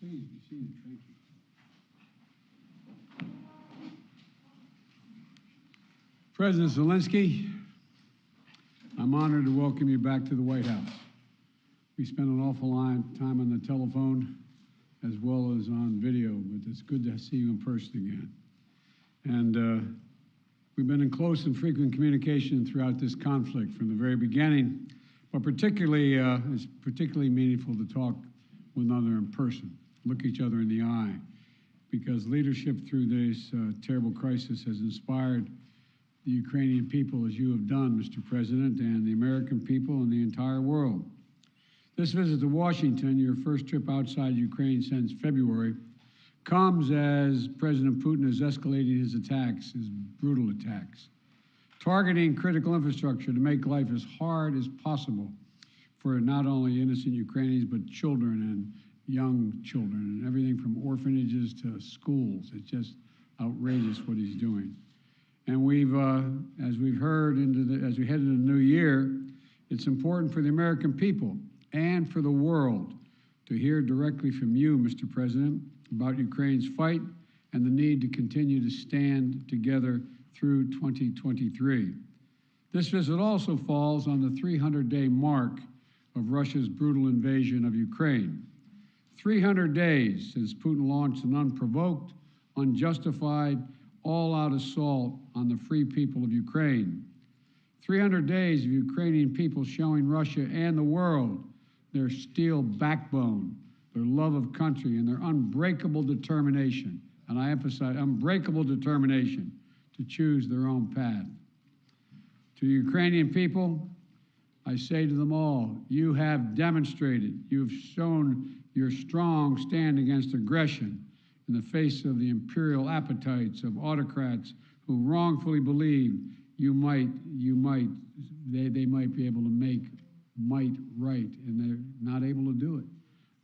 Please be seated. Thank you. President Zelenskyy, I'm honored to welcome you back to the White House. We spent an awful lot of time on the telephone as well as on video, but it's good to see you in person again. And we've been in close and frequent communication throughout this conflict from the very beginning, but particularly, it's particularly meaningful to talk with one another in person, look each other in the eye, because leadership through this terrible crisis has inspired the Ukrainian people as you have done, Mr. President, and the American people and the entire world. This visit to Washington, your first trip outside Ukraine since February, comes as President Putin is escalating his attacks, his brutal attacks, targeting critical infrastructure to make life as hard as possible for not only innocent Ukrainians, but children and young children, and everything from orphanages to schools. It's just outrageous what he's doing. And we've, as we've heard, as we head into the new year, it's important for the American people and for the world to hear directly from you, Mr. President, about Ukraine's fight and the need to continue to stand together through 2023. This visit also falls on the 300-day mark of Russia's brutal invasion of Ukraine. 300 days since Putin launched an unprovoked, unjustified, all-out assault on the free people of Ukraine. 300 days of Ukrainian people showing Russia and the world their steel backbone, their love of country, and their unbreakable determination, and I emphasize unbreakable determination, to choose their own path. To Ukrainian people, I say to them all, you have demonstrated, you've shown your strong stand against aggression in the face of the imperial appetites of autocrats who wrongfully believe they might be able to make might right, and they're not able to do it.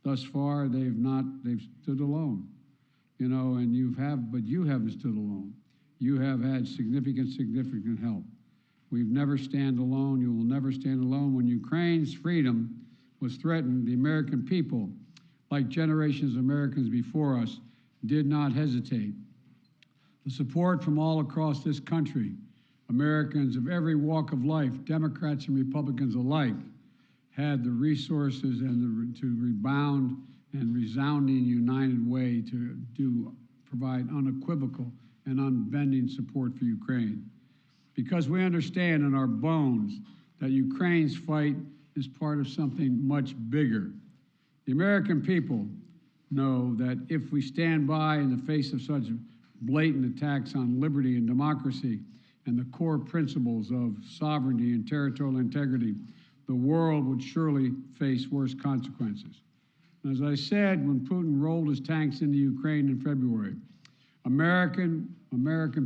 Thus far, they've stood alone, you know, and but you haven't stood alone. You have had significant help. We've never stand alone. You will never stand alone. When Ukraine's freedom was threatened, the American people, like generations of Americans before us, did not hesitate. The support from all across this country, Americans of every walk of life, Democrats and Republicans alike, had the resources and to rebound and resounding united way to provide unequivocal and unbending support for Ukraine. Because we understand in our bones that Ukraine's fight is part of something much bigger. The American people know that if we stand by in the face of such blatant attacks on liberty and democracy and the core principles of sovereignty and territorial integrity, the world would surely face worse consequences. And as I said, when Putin rolled his tanks into Ukraine in February, American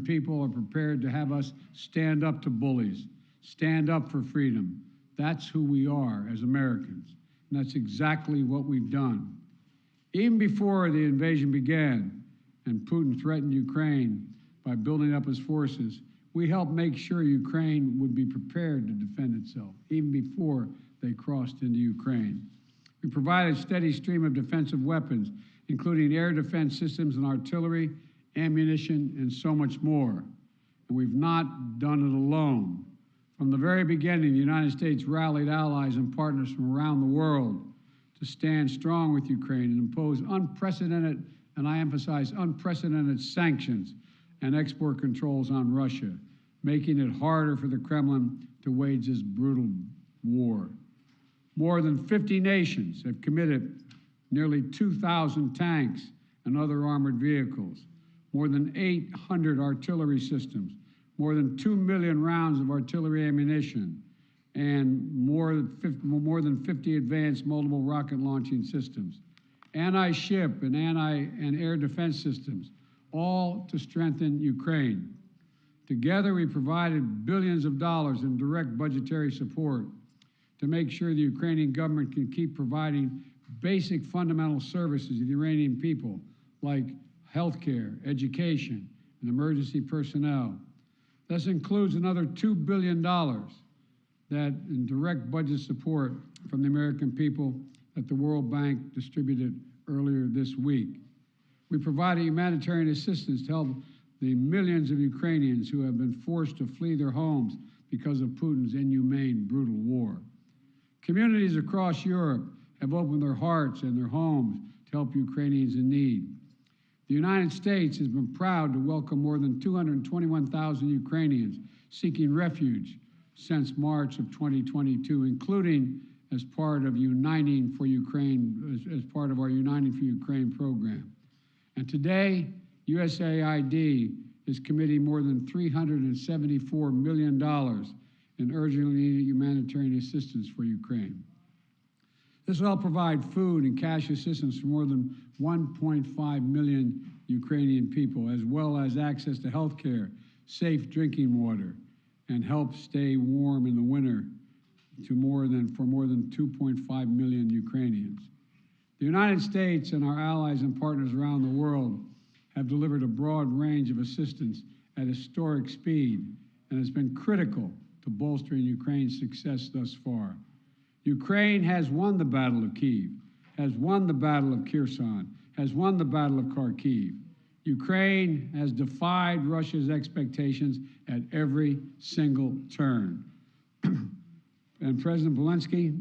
people are prepared to have us stand up to bullies, stand up for freedom. That's who we are as Americans, and that's exactly what we've done. Even before the invasion began and Putin threatened Ukraine by building up his forces, we helped make sure Ukraine would be prepared to defend itself, even before they crossed into Ukraine. We provided a steady stream of defensive weapons, including air defense systems and artillery, ammunition, and so much more. And we've not done it alone. From the very beginning, the United States rallied allies and partners from around the world to stand strong with Ukraine and impose unprecedented, and I emphasize unprecedented, sanctions and export controls on Russia, making it harder for the Kremlin to wage this brutal war. More than 50 nations have committed nearly 2,000 tanks and other armored vehicles, more than 800 artillery systems, more than 2 million rounds of artillery ammunition, and more than 50 advanced multiple rocket launching systems, anti-ship and air defense systems, all to strengthen Ukraine. Together, we provided billions of dollars in direct budgetary support to make sure the Ukrainian government can keep providing basic fundamental services to the Iranian people, like healthcare, education, and emergency personnel. This includes another $2 billion that in direct budget support from the American people that the World Bank distributed earlier this week. We provided humanitarian assistance to help the millions of Ukrainians who have been forced to flee their homes because of Putin's inhumane, brutal war. Communities across Europe have opened their hearts and their homes to help Ukrainians in need. The United States has been proud to welcome more than 221,000 Ukrainians seeking refuge since March of 2022, including as part of Uniting for Ukraine, as part of our Uniting for Ukraine program. And today, USAID is committing more than $374 million in urgently needed humanitarian assistance for Ukraine. This will help provide food and cash assistance for more than 1.5 million Ukrainian people, as well as access to health care, safe drinking water, and help stay warm in the winter for more than 2.5 million Ukrainians. The United States and our allies and partners around the world have delivered a broad range of assistance at historic speed and has been critical to bolstering Ukraine's success thus far. Ukraine has won the Battle of Kiev, has won the Battle of Kherson, has won the Battle of Kharkiv. Ukraine has defied Russia's expectations at every single turn. And President Zelenskyy,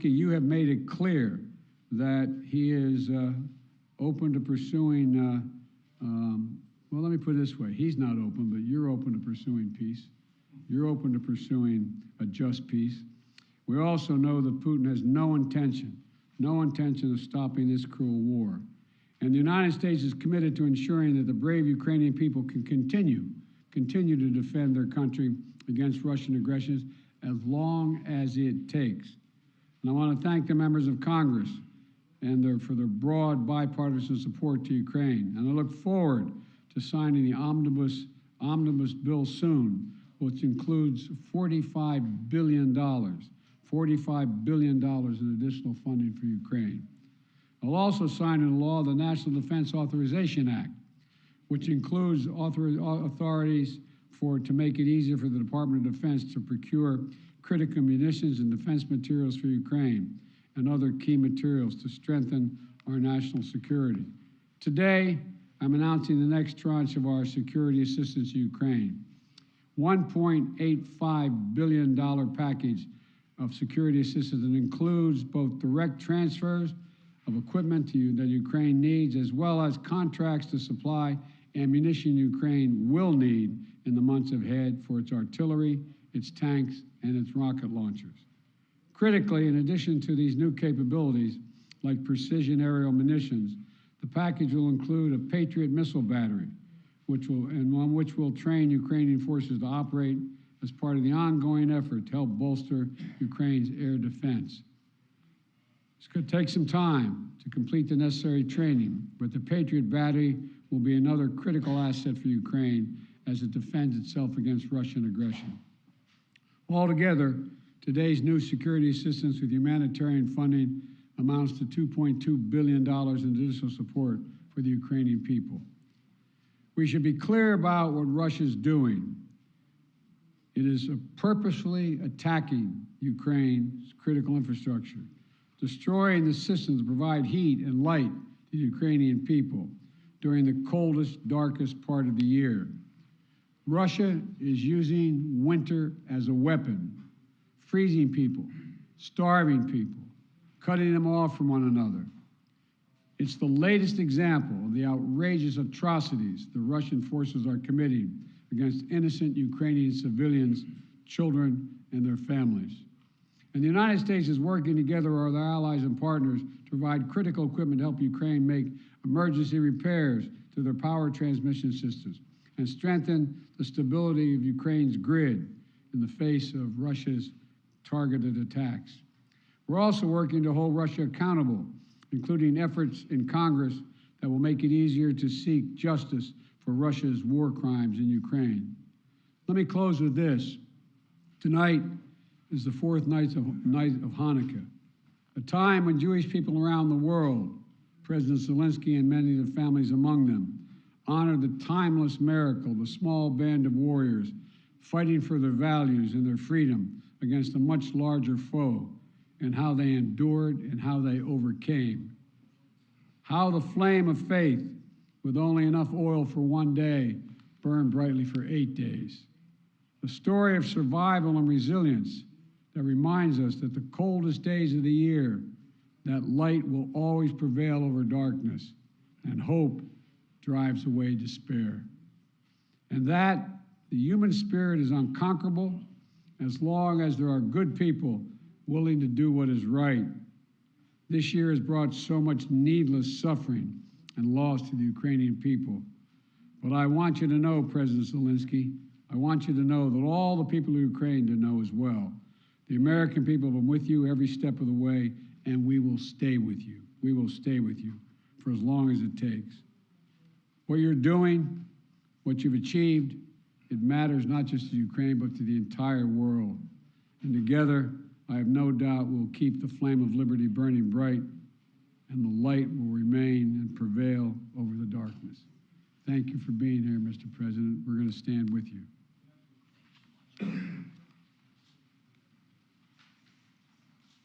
you have made it clear that he is open to pursuing, well, let me put it this way. He's not open, but you're open to pursuing peace. You're open to pursuing a just peace. We also know that Putin has no intention of stopping this cruel war. And the United States is committed to ensuring that the brave Ukrainian people can continue to defend their country against Russian aggressions as long as it takes. And I want to thank the members of Congress for their broad bipartisan support to Ukraine. And I look forward to signing the omnibus bill soon, which includes $45 billion in additional funding for Ukraine. I'll also sign into law the National Defense Authorization Act, which includes authorities to make it easier for the Department of Defense to procure critical munitions and defense materials for Ukraine and other key materials to strengthen our national security. Today, I'm announcing the next tranche of our security assistance to Ukraine. $1.85 billion package of security assistance that includes both direct transfers of equipment that Ukraine needs, as well as contracts to supply ammunition Ukraine will need in the months ahead for its artillery, its tanks, and its rocket launchers. Critically, in addition to these new capabilities, like precision aerial munitions, the package will include a Patriot missile battery, which will train Ukrainian forces to operate as part of the ongoing effort to help bolster Ukraine's air defense. It's going to take some time to complete the necessary training, but the Patriot battery will be another critical asset for Ukraine as it defends itself against Russian aggression. Altogether, today's new security assistance with humanitarian funding amounts to $2.2 billion in additional support for the Ukrainian people. We should be clear about what Russia's doing. It is purposefully attacking Ukraine's critical infrastructure, destroying the systems to provide heat and light to the Ukrainian people during the coldest, darkest part of the year. Russia is using winter as a weapon, freezing people, starving people, cutting them off from one another. It's the latest example of the outrageous atrocities the Russian forces are committing against innocent Ukrainian civilians, children, and their families. And the United States is working together with our allies and partners to provide critical equipment to help Ukraine make emergency repairs to their power transmission systems and strengthen the stability of Ukraine's grid in the face of Russia's targeted attacks. We're also working to hold Russia accountable, including efforts in Congress that will make it easier to seek justice for Russia's war crimes in Ukraine. Let me close with this. Tonight is the fourth night of Hanukkah, a time when Jewish people around the world, President Zelenskyy and many of the families among them, honor the timeless miracle of a small band of warriors fighting for their values and their freedom against a much larger foe, and how they endured and how they overcame. How the flame of faith, with only enough oil for one day, burned brightly for 8 days. The story of survival and resilience that reminds us that the coldest days of the year, that light will always prevail over darkness, and hope drives away despair. And that the human spirit is unconquerable as long as there are good people willing to do what is right. This year has brought so much needless suffering and loss to the Ukrainian people. But I want you to know, President Zelenskyy, I want you to know that all the people of Ukraine to know as well. The American people have been with you every step of the way, and we will stay with you. We will stay with you for as long as it takes. What you're doing, what you've achieved, it matters not just to Ukraine, but to the entire world. And together, I have no doubt we'll keep the flame of liberty burning bright, and the light will remain and prevail over the darkness. Thank you for being here, Mr. President. We're going to stand with you.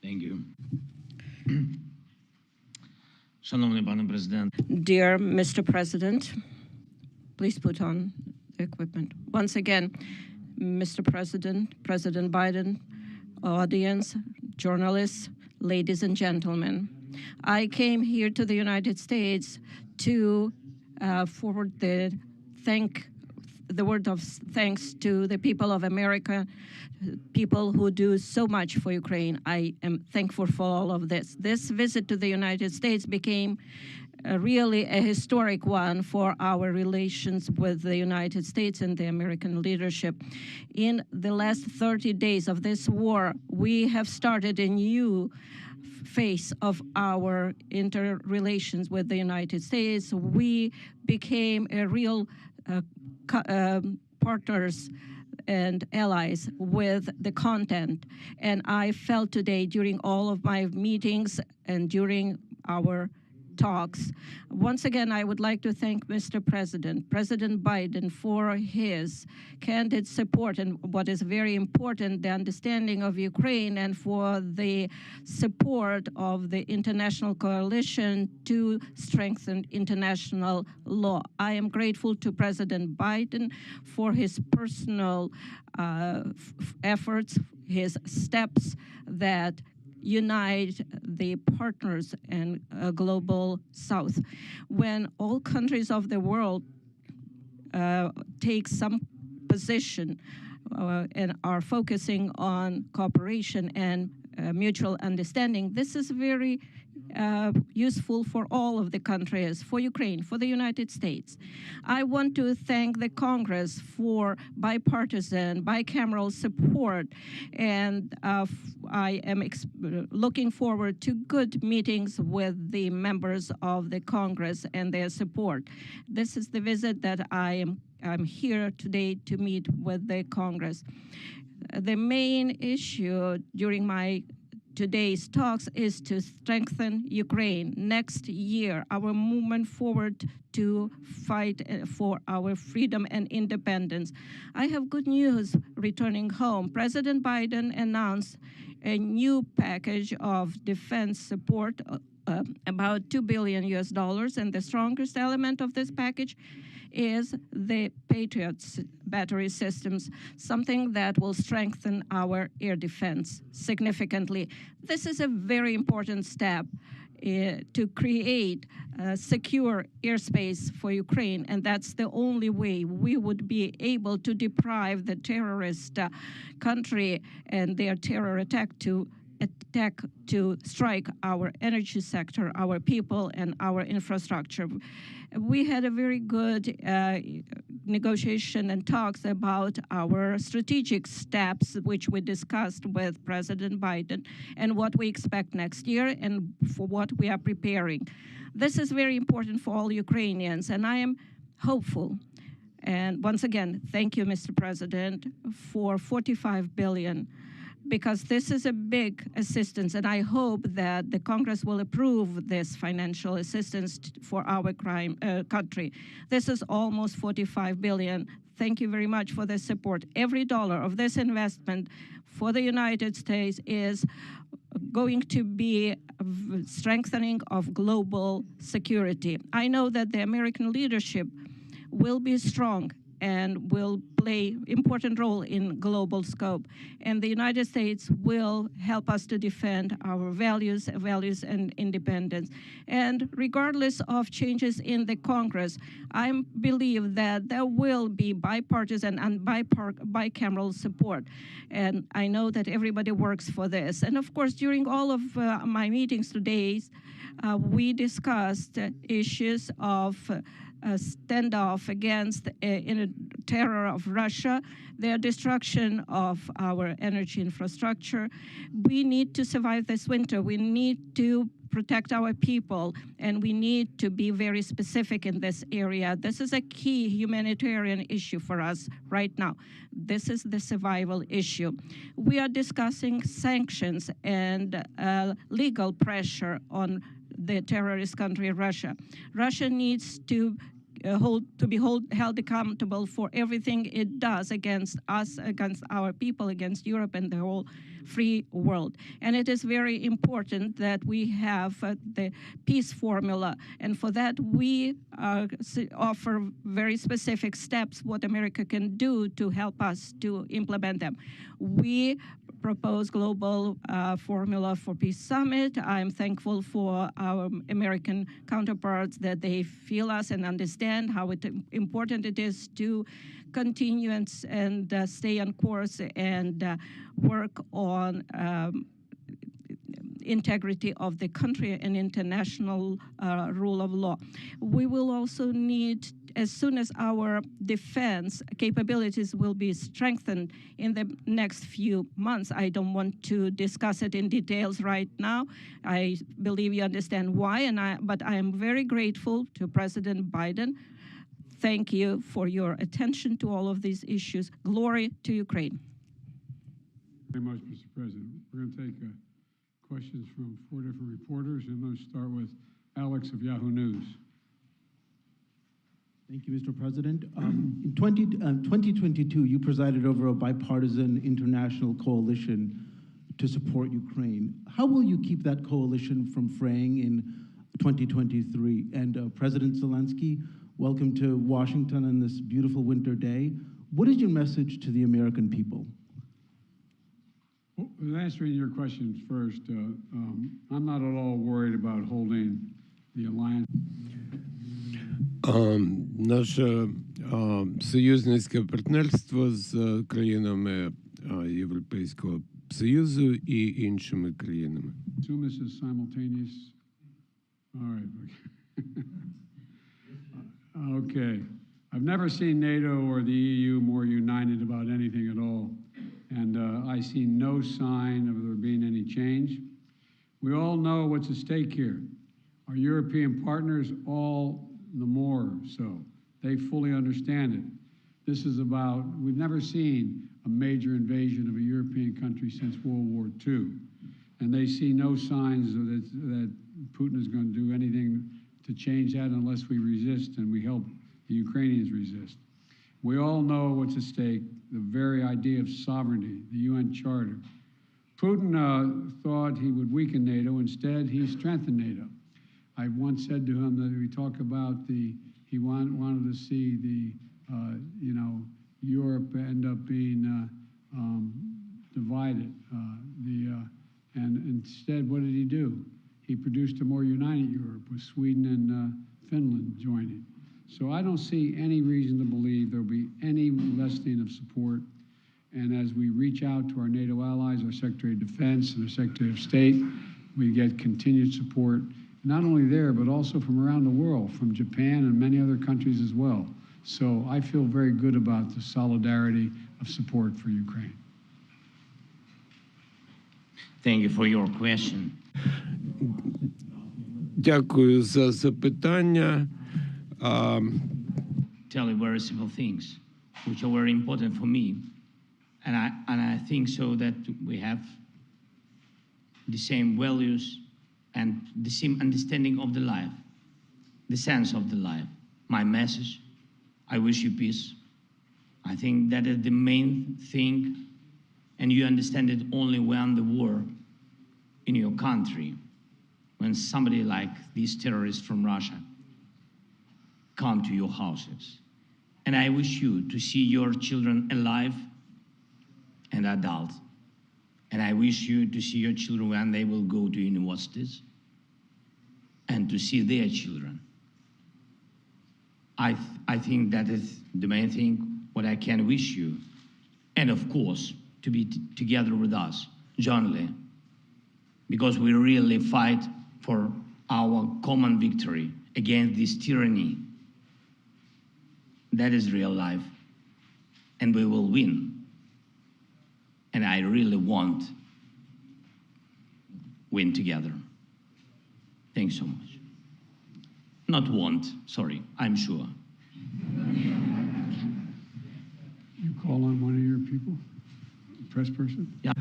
Thank you. Шановний пане президент. Dear Mr. President, please put on the equipment. Once again, Mr. President, President Biden, audience, journalists, ladies and gentlemen, I came here to the United States to forward the word of thanks to the people of America, people who do so much for Ukraine. I am thankful for all of this. This visit to the United States became really a historic one for our relations with the United States and the American leadership. In the last 30 days of this war, we have started a new phase of our interrelations with the United States. We became a real partners and allies with the content. And I felt today during all of my meetings and during our talks. Once again, I would like to thank Mr. President Biden, for his candid support and what is very important, the understanding of Ukraine, and for the support of the international coalition to strengthen international law. I am grateful to President Biden for his personal efforts, his steps that unite the partners and global South. When all countries of the world take some position and are focusing on cooperation and mutual understanding, this is very useful for all of the countries, for Ukraine, for the United States. I want to thank the Congress for bipartisan, bicameral support, and I am looking forward to good meetings with the members of the Congress and their support. This is the visit that I'm here today to meet with the Congress. The main issue during my today's talks is to strengthen Ukraine. Next year, our movement forward to fight for our freedom and independence. I have good news returning home. President Biden announced a new package of defense support, about $2 billion, and the strongest element of this package is the Patriot battery systems, something that will strengthen our air defense significantly. This is a very important step to create secure airspace for Ukraine, and that's the only way we would be able to deprive the terrorist country and their terror attack to strike our energy sector, our people, and our infrastructure. We had a very good negotiation and talks about our strategic steps, which we discussed with President Biden, and what we expect next year and for what we are preparing. This is very important for all Ukrainians, and I am hopeful. And once again, thank you, Mr. President, for $45 billion. Because this is a big assistance, and I hope that the Congress will approve this financial assistance for our country. This is almost $45 billion. Thank you very much for the support. Every dollar of this investment for the United States is going to be strengthening of global security. I know that the American leadership will be strong and will play important role in global scope. And the United States will help us to defend our values and independence. And regardless of changes in the Congress, I believe that there will be bipartisan and bicameral support. And I know that everybody works for this. And of course, during all of my meetings today, we discussed issues of standoff against terror of Russia, their destruction of our energy infrastructure. We need to survive this winter. We need to protect our people, and we need to be very specific in this area. This is a key humanitarian issue for us right now. This is the survival issue. We are discussing sanctions and legal pressure on the terrorist country, Russia. Russia needs to be held accountable for everything it does against us, against our people, against Europe and the whole free world. And it is very important that we have the peace formula. And for that, we offer very specific steps what America can do to help us to implement them. We propose global formula for peace summit. I'm thankful for our American counterparts that they feel us and understand how important it is to continue and stay on course and work on integrity of the country and international rule of law. We will also need, as soon as our defense capabilities will be strengthened in the next few months. I don't want to discuss it in details right now. I believe you understand why, but I am very grateful to President Biden. Thank you for your attention to all of these issues. Glory to Ukraine. Very much, Mr. President. We're going to take questions from 4 different reporters, and let's start with Alex of Yahoo News. Thank you, Mr. President. In 2022, you presided over a bipartisan international coalition to support Ukraine. How will you keep that coalition from fraying in 2023? And President Zelenskyy, welcome to Washington on this beautiful winter day. What is your message to the American people? Well, answering your questions first, I'm not at all worried about holding the alliance. Наше союзницьке партнерство з країнами Європейського Союзу і іншими країнами. Assume this is simultaneous. All right. Okay. I've never seen NATO or the EU more united about anything at all. And I see no sign of there being any change. We all know what's at stake here. Our European partners, all the more so. They fully understand it. This is about, we've never seen a major invasion of a European country since World War II. And they see no signs that Putin is going to do anything to change that unless we resist and we help the Ukrainians resist. We all know what's at stake, the very idea of sovereignty, the UN Charter. Putin thought he would weaken NATO. Instead, he strengthened NATO. I once said to him that we talk about he wanted to see Europe end up being divided. And instead, what did he do? He produced a more united Europe with Sweden and Finland joining. So I don't see any reason to believe there'll be any lessening of support. And as we reach out to our NATO allies, our Secretary of Defense and our Secretary of State, we get continued support, not only there, but also from around the world, from Japan and many other countries as well. So I feel very good about the solidarity of support for Ukraine. Thank you for your question. Дякую за запитання. Tell you very simple things, which are very important for me. And I think so that we have the same values and the same understanding of the life, the sense of the life. My message, I wish you peace. I think that is the main thing, and you understand it only when the war in your country when somebody like these terrorists from Russia come to your houses. And I wish you to see your children alive and adult. And I wish you to see your children when they will go to universities and to see their children. I think that is the main thing what I can wish you. And of course, to be together with us, jointly, because we really fight for our common victory against this tyranny. That is real life, and we will win. And I really want win together. Thanks so much. Not want, sorry, I'm sure. You call on one of your people, press person? Yeah.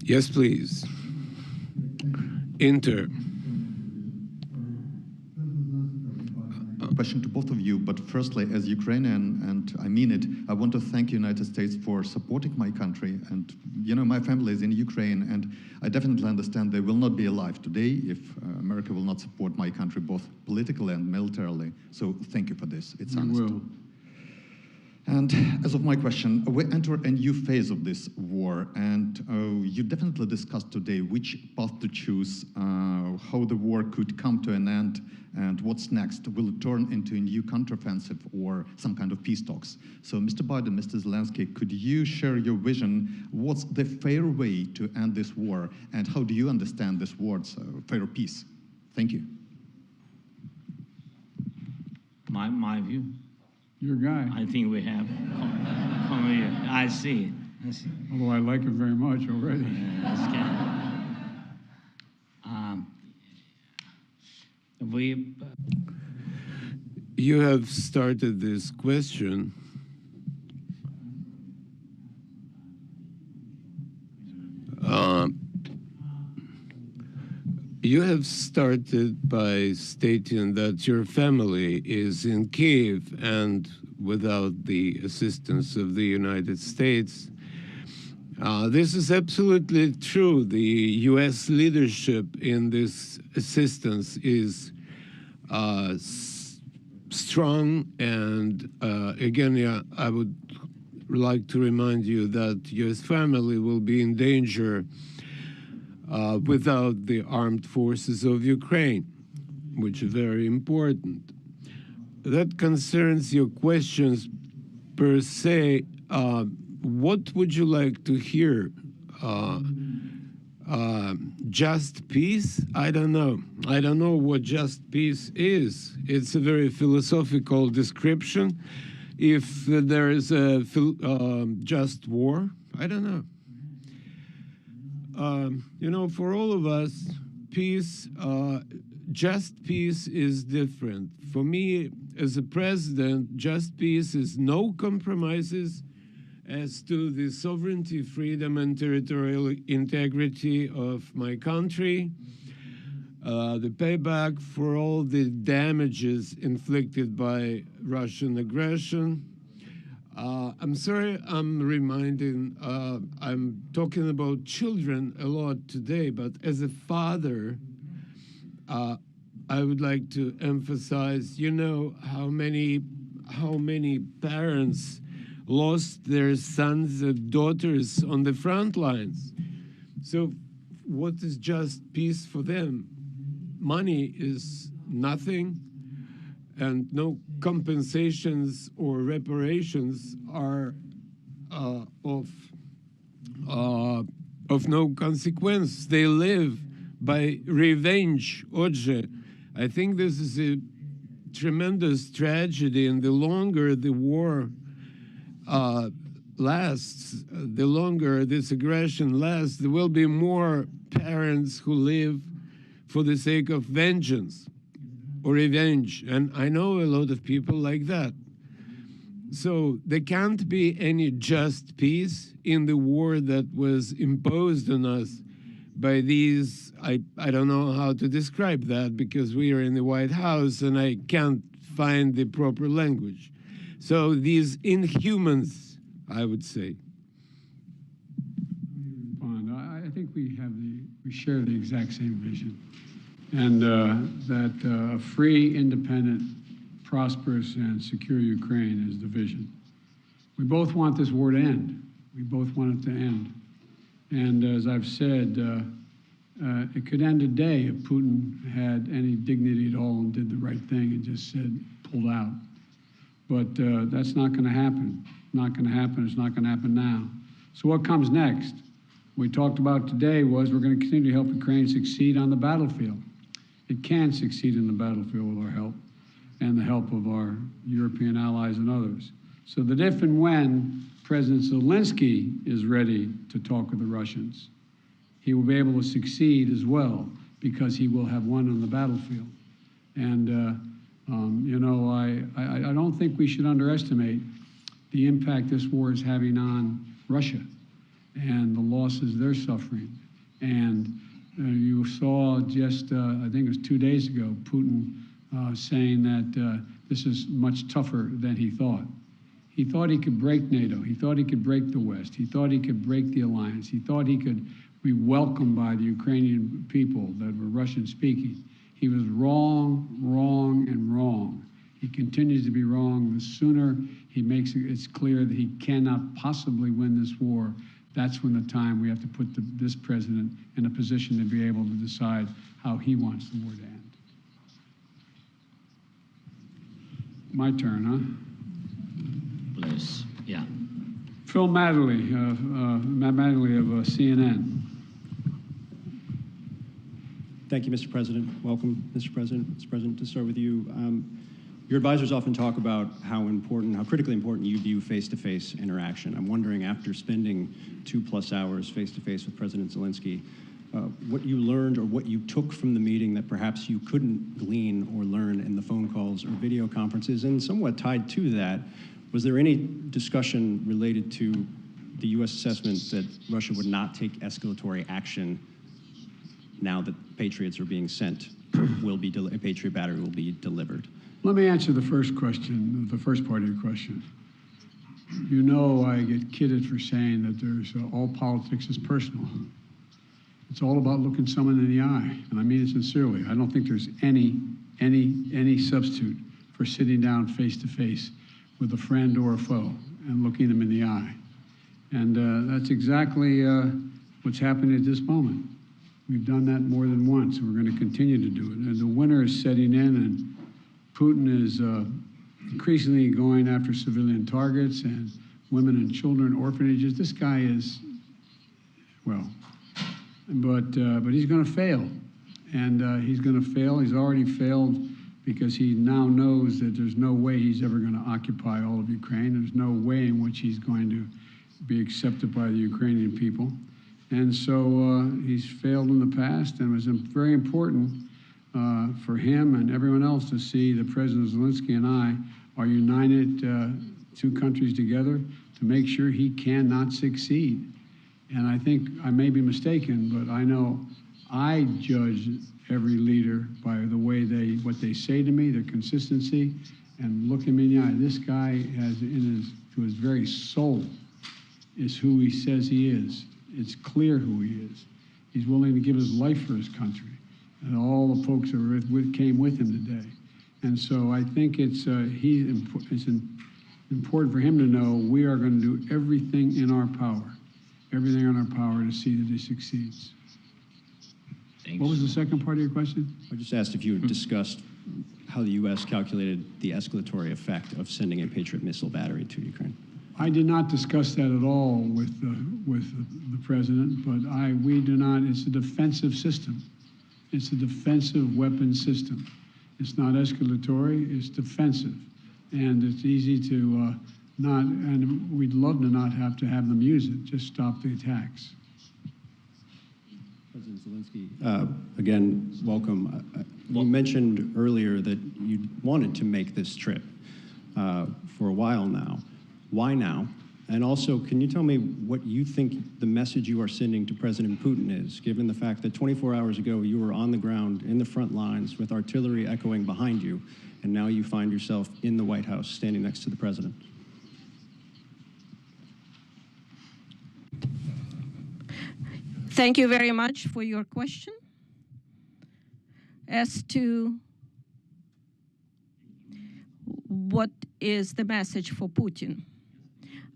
Yes, please. Enter. Question to both of you, but firstly, as Ukrainian, and I mean it, I want to thank the United States for supporting my country. And, you know, my family is in Ukraine, and I definitely understand they will not be alive today if America will not support my country, both politically and militarily. So thank you for this. It's honest. We will. And as of my question, we enter a new phase of this war, and you definitely discussed today which path to choose, how the war could come to an end, and what's next. Will it turn into a new counteroffensive or some kind of peace talks? So, Mr. Biden, Mr. Zelenskyy, could you share your vision? What's the fair way to end this war, and how do you understand this word, fair peace? Thank you. My view. Your guy. I think we have. Come here. I see. Although I like him very much already. That's good. You have started this question. You have started by stating that your family is in Kiev and without the assistance of the United States. This is absolutely true. The U.S. leadership in this assistance is strong, and again, yeah, I would like to remind you that U.S. family will be in danger without the armed forces of Ukraine, which is very important. That concerns your questions per se. What would you like to hear? Just peace? I don't know. I don't know what just peace is. It's a very philosophical description. If there is a just war, I don't know. You know, for all of us, peace, just peace is different. For me, as a president, just peace is no compromises as to the sovereignty, freedom, and territorial integrity of my country, the payback for all the damages inflicted by Russian aggression. I'm sorry I'm talking about children a lot today, but as a father, I would like to emphasize, you know, how many parents lost their sons and daughters on the front lines. So what is just peace for them? Money is nothing, and no compensations or reparations are of no consequence. They live by revenge. Otje, I think this is a tremendous tragedy, and the longer the war lasts, the longer this aggression lasts, there will be more parents who live for the sake of vengeance or revenge. And I know a lot of people like that. So there can't be any just peace in the war that was imposed on us by these, I don't know how to describe that because we are in the White House and I can't find the proper language. So these inhumans I would say. Respond. I think we share the exact same vision, and that a free, independent, prosperous, and secure Ukraine is the vision. We both want this war to end. We both want it to end. And as I've said, it could end today if Putin had any dignity at all and did the right thing and just said, pulled out. But that's not going to happen. Not going to happen. It's not going to happen now. So what comes next? What we talked about today was we're going to continue to help Ukraine succeed on the battlefield. It can succeed in the battlefield with our help and the help of our European allies and others. So that if and when President Zelenskyy is ready to talk with the Russians, he will be able to succeed as well because he will have won on the battlefield. And, you know, I don't think we should underestimate the impact this war is having on Russia and the losses they're suffering. And you saw just, I think it was 2 days ago, Putin saying that this is much tougher than he thought. He thought he could break NATO. He thought he could break the West. He thought he could break the alliance. He thought he could be welcomed by the Ukrainian people that were Russian-speaking. He was wrong, wrong, and wrong. He continues to be wrong. The sooner he makes it's clear that he cannot possibly win this war, that's when the time we have to put this president in a position to be able to decide how he wants the war to end. My turn, huh? Please, yeah. Phil Matterly, Matt Matterly of CNN. Thank you, Mr. President. Welcome, Mr. President. Mr. President, to start with you, your advisors often talk about how critically important you view face-to-face interaction. I'm wondering, after spending 2+ hours face-to-face with President Zelenskyy, what you learned or what you took from the meeting that perhaps you couldn't glean or learn in the phone calls or video conferences, and somewhat tied to that, was there any discussion related to the U.S. assessment that Russia would not take escalatory action now that Patriots are being sent, a Patriot battery will be delivered? Let me answer the first question, the first part of your question. You know I get kidded for saying that there's all politics is personal. It's all about looking someone in the eye, and I mean it sincerely. I don't think there's any substitute for sitting down face-to-face with a friend or a foe and looking them in the eye. And that's exactly what's happening at this moment. We've done that more than once, and we're going to continue to do it. And the winter is setting in, and Putin is increasingly going after civilian targets and women and children, orphanages. This guy is, well, but he's going to fail. And he's going to fail. He's already failed because he now knows that there's no way he's ever going to occupy all of Ukraine. There's no way in which he's going to be accepted by the Ukrainian people. And so he's failed in the past, and it was very important for him and everyone else to see that President Zelenskyy and I are united, two countries together, to make sure he cannot succeed. And I think I may be mistaken, but I know I judge every leader by the way what they say to me, their consistency, and look him in the eye. This guy has to his very soul is who he says he is. It's clear who he is. He's willing to give his life for his country, and all the folks that came with him today. And so I think it's important for him to know we are going to do everything in our power to see that he succeeds. Thanks. What was the second part of your question? I just asked if you had discussed how the U.S. calculated the escalatory effect of sending a Patriot missile battery to Ukraine. I did not discuss that at all with the president, but we do not. It's a defensive system. It's a defensive weapon system. It's not escalatory. It's defensive, and it's easy to not. And we'd love to not have to have them use it. Just stop the attacks. President Zelenskyy, again, welcome. You mentioned earlier that you wanted to make this trip for a while now. Why now? And also, can you tell me what you think the message you are sending to President Putin is, given the fact that 24 hours ago you were on the ground in the front lines with artillery echoing behind you, and now you find yourself in the White House standing next to the president? Thank you very much for your question. As to what is the message for Putin,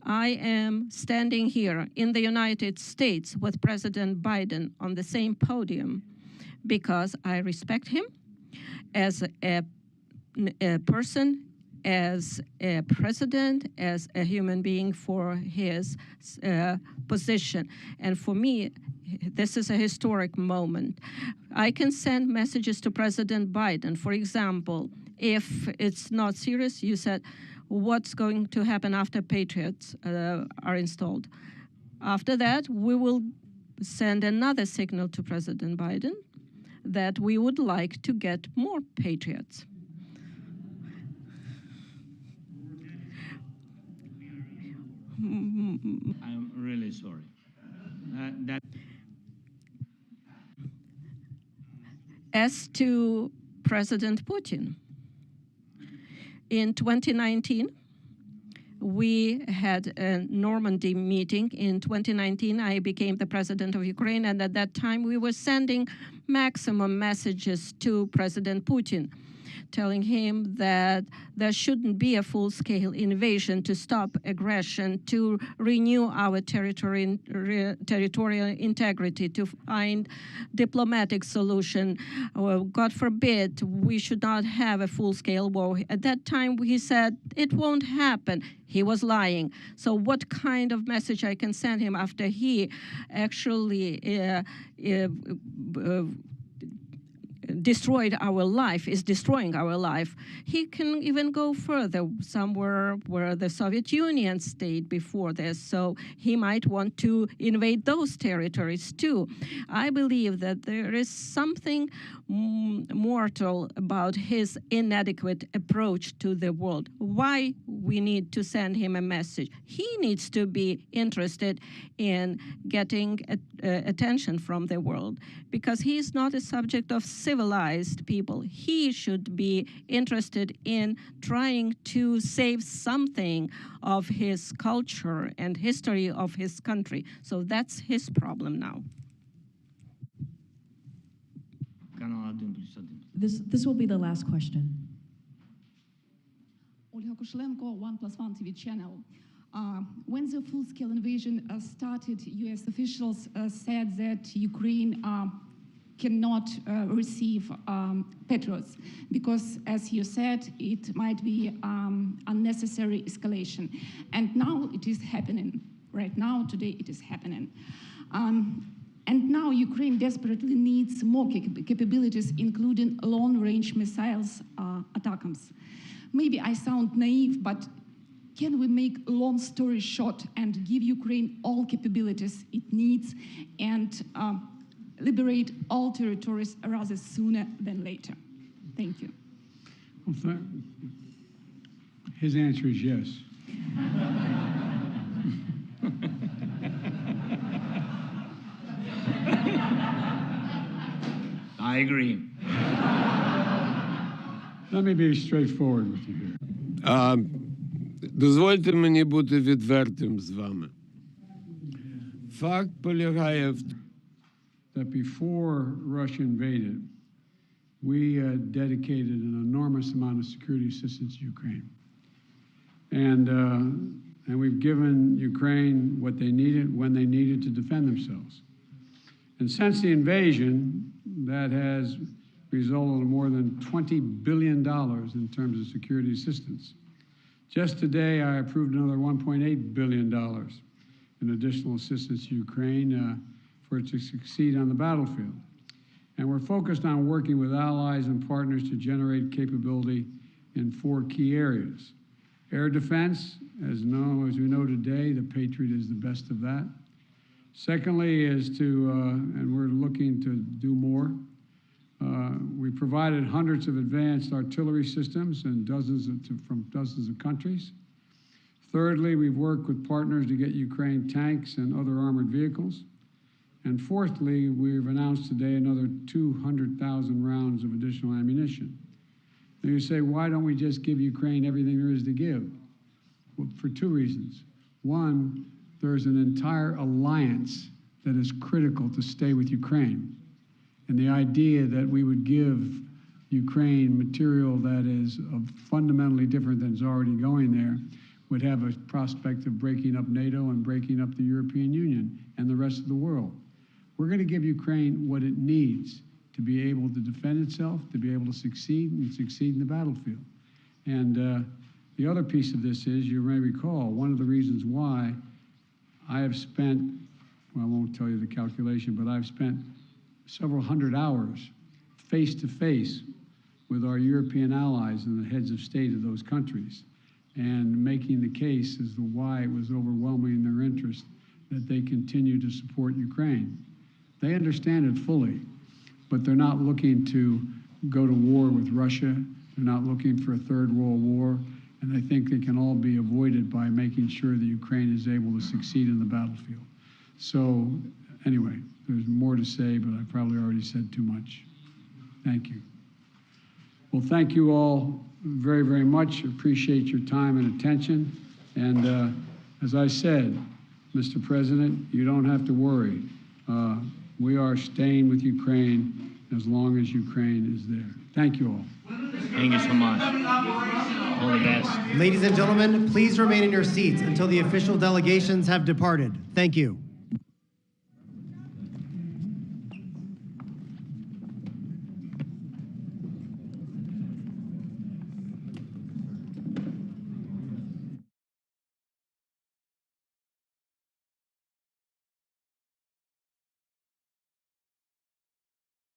I am standing here in the United States with President Biden on the same podium because I respect him as a person, as a president, as a human being for his position. And for me, this is a historic moment. I can send messages to President Biden. For example, if it's not serious, you said, what's going to happen after Patriots are installed? After that, we will send another signal to President Biden that we would like to get more Patriots. I'm really sorry. As to President Putin, in 2019, we had a Normandy meeting. In 2019, I became the president of Ukraine, and at that time, we were sending maximum messages to President Putin, telling him that there shouldn't be a full-scale invasion, to stop aggression, to renew our territorial integrity, to find diplomatic solution. God forbid, we should not have a full-scale war. At that time, he said, it won't happen. He was lying. So what kind of message I can send him after he actually destroyed our life, is destroying our life? He can even go further, somewhere where the Soviet Union stayed before this, so he might want to invade those territories too. I believe that there is something mortal about his inadequate approach to the world. Why we need to send him a message? He needs to be interested in getting attention from the world, because he is not a subject of civilized people. He should be interested in trying to save something of his culture and history of his country. So that's his problem now. This will be the last question. Olga Kushelenko, 1+1 TV channel. When the full-scale invasion started, U.S. officials said that Ukraine cannot receive Patriots because, as you said, it might be unnecessary escalation. And now it is happening. Right now, today, it is happening. And now Ukraine desperately needs more capabilities, including long-range missiles, ATACMS. Maybe I sound naive, but can we make a long story short and give Ukraine all capabilities it needs and liberate all territories rather sooner than later? Thank you. Well, his answer is yes. I agree. Let me be straightforward with you here. Дозвольте мені бути відвертим з вами. Факт полягає в that before Russia invaded, we dedicated an enormous amount of security assistance to Ukraine. And we've given Ukraine what they needed when they needed to defend themselves. And since the invasion, that has resulted in more than $20 billion in terms of security assistance. Just today, I approved another $1.8 billion in additional assistance to Ukraine for it to succeed on the battlefield. And we're focused on working with allies and partners to generate capability in 4 key areas. Air defense, as we know today, the Patriot is the best of that. Secondly is to, and we're looking to do more, we provided hundreds of advanced artillery systems and from dozens of countries. Thirdly, we've worked with partners to get Ukraine tanks and other armored vehicles. And fourthly, we've announced today another 200,000 rounds of additional ammunition. Now you say, why don't we just give Ukraine everything there is to give? Well, for 2 reasons. One, there's an entire alliance that is critical to stay with Ukraine. And the idea that we would give Ukraine material that is fundamentally different than is already going there would have a prospect of breaking up NATO and breaking up the European Union and the rest of the world. We're going to give Ukraine what it needs to be able to defend itself, to be able to succeed and succeed in the battlefield. And the other piece of this is, you may recall, one of the reasons why I have spent, well, I won't tell you the calculation, but I've spent several hundred hours face-to-face with our European allies and the heads of state of those countries, and making the case as to why it was overwhelming in their interest that they continue to support Ukraine. They understand it fully, but they're not looking to go to war with Russia. They're not looking for a third world war, and they think they can all be avoided by making sure that Ukraine is able to succeed in the battlefield. So anyway, there's more to say, but I probably already said too much. Thank you. Well, thank you all very, very much. Appreciate your time and attention. And as I said, Mr. President, you don't have to worry. We are staying with Ukraine as long as Ukraine is there. Thank you all. Thank you so much. All the best. Ladies and gentlemen, please remain in your seats until the official delegations have departed. Thank you.